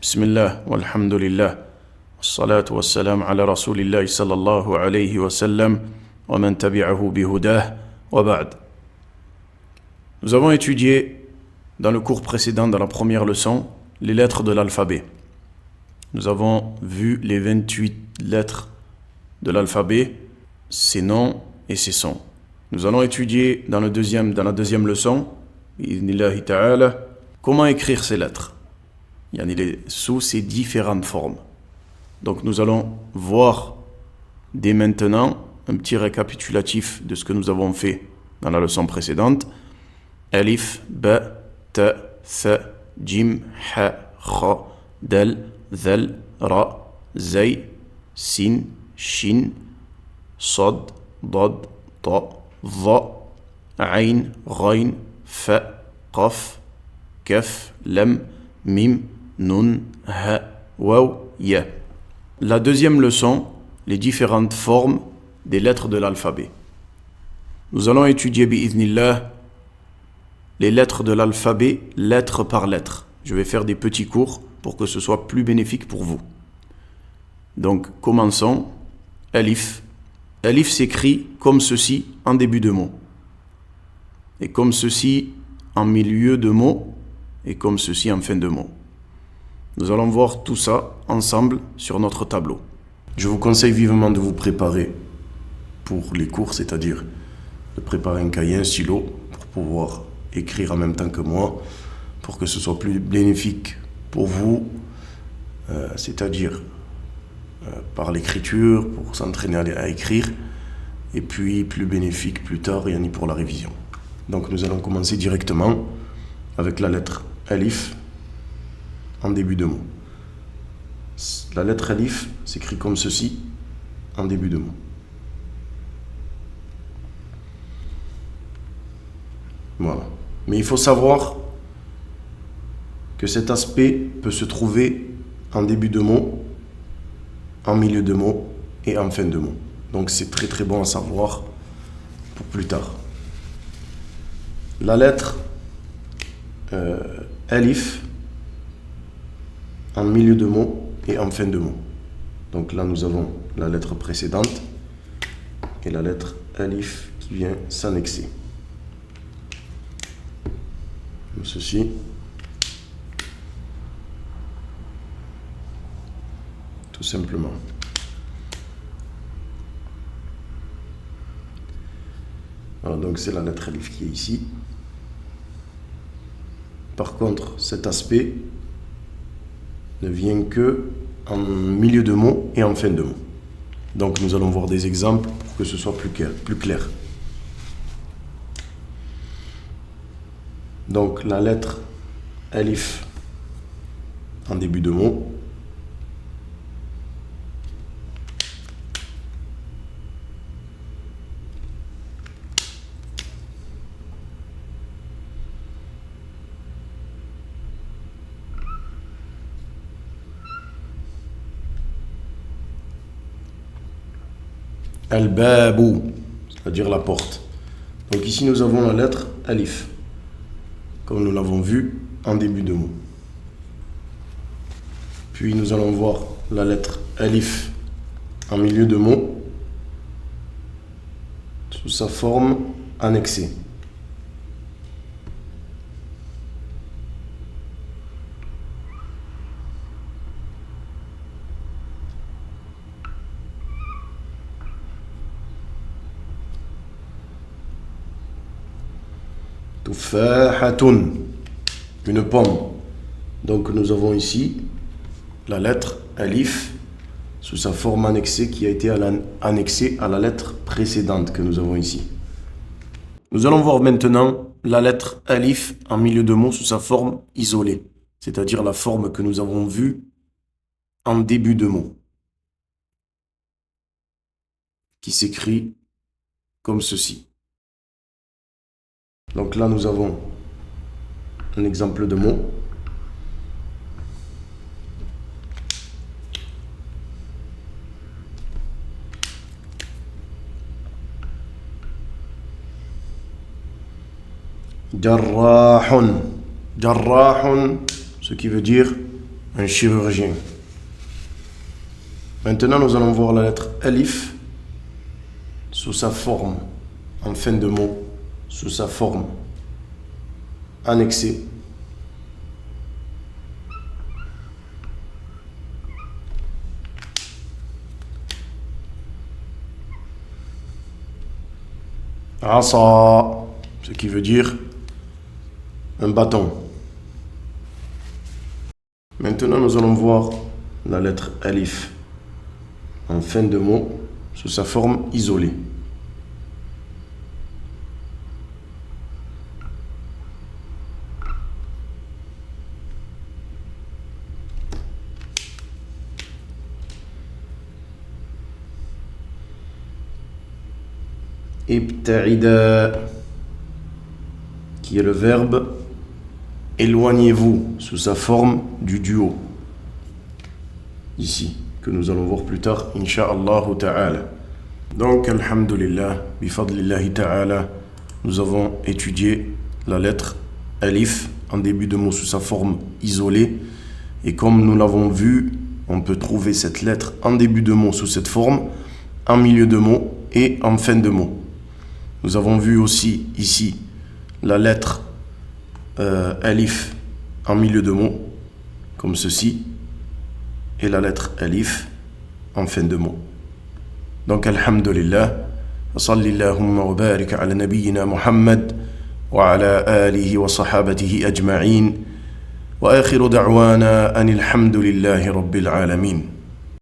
بسم الله والحمد لله والصلاة والسلام على رسول الله صلى الله عليه وسلم ومن تبعه بهداه وبعد. Nous avons étudié dans le cours précédent, dans la première leçon, les lettres de l'alphabet. Nous avons vu les 28 lettres de l'alphabet, ses noms et ses sons. Nous allons étudier dans la deuxième leçon, bi'idhnillahi ta'ala, comment écrire ces lettres. Sous ces différentes formes. Donc nous allons voir dès maintenant un petit récapitulatif de ce que nous avons fait dans la leçon précédente. Alif, ba, ta, tha, jim, ha, kha, dal, dhal, ra, zay, sin, shin, sad, dad, ta, dha, ayn, ghayn, fa, qaf, kaf, lam, mim, nun, ha, waw, ya. La deuxième leçon, les différentes formes des lettres de l'alphabet. Nous allons étudier bi'idhnillah les lettres de l'alphabet, lettre par lettre. Je vais faire des petits cours pour que ce soit plus bénéfique pour vous. Donc, commençons. Alif. Alif s'écrit comme ceci en début de mot. Et comme ceci en milieu de mot. Et comme ceci en fin de mot. Nous allons voir tout ça ensemble sur notre tableau. Je vous conseille vivement de vous préparer pour les cours, c'est-à-dire de préparer un cahier, un stylo pour pouvoir écrire en même temps que moi, pour que ce soit plus bénéfique pour vous, c'est-à-dire par l'écriture, pour s'entraîner à écrire, et puis plus bénéfique plus tard, pour la révision. Donc nous allons commencer directement avec la lettre Alif en début de mot. La lettre Alif s'écrit comme ceci en début de mot. Voilà. Mais il faut savoir que cet aspect peut se trouver en début de mot, en milieu de mot et en fin de mot. Donc c'est très très bon à savoir pour plus tard. La lettre Alif en milieu de mot et en fin de mot. Donc là nous avons la lettre précédente et la lettre Alif qui vient s'annexer. Comme ceci. Tout simplement. Voilà, donc c'est la lettre Alif qui est ici. Par contre, cet aspect ne vient que en milieu de mot et en fin de mot. Donc nous allons voir des exemples pour que ce soit plus clair. Donc la lettre Alif en début de mot. Al-Babu, c'est-à-dire la porte. Donc ici nous avons la lettre Alif, comme nous l'avons vu en début de mot. Puis nous allons voir la lettre Alif en milieu de mot, sous sa forme annexée. Tufahatun, une pomme. Donc nous avons ici la lettre Alif sous sa forme annexée qui a été annexée à la lettre précédente que nous avons ici. Nous allons voir maintenant la lettre Alif en milieu de mot sous sa forme isolée, c'est-à-dire la forme que nous avons vue en début de mot, qui s'écrit comme ceci. Donc là, nous avons un exemple de mot. Jarrahun. Jarrahun, ce qui veut dire un chirurgien. Maintenant, nous allons voir la lettre Alif sous sa forme, en fin de mot, sous sa forme annexée. Asa, ce qui veut dire un bâton. Maintenant, nous allons voir la lettre Alif en fin de mot sous sa forme isolée. Ibta'ida, qui est le verbe éloignez-vous sous sa forme du duo. Ici, que nous allons voir plus tard, Inch'Allah ta'ala. Donc, alhamdulillah, bifadlillahi ta'ala, nous avons étudié la lettre Alif en début de mot sous sa forme isolée. Et comme nous l'avons vu, on peut trouver cette lettre en début de mot sous cette forme, en milieu de mot et en fin de mot. Nous avons vu aussi ici la lettre Alif en milieu de mot, comme ceci, et la lettre Alif en fin de mot. Donc, alhamdulillah, wa sallillahumma wa barik ala nabiyyina Muhammad wa ala alihi wa sahabatihi ajma'in wa akhiru da'wana anil hamdulillahi rabbil alamin.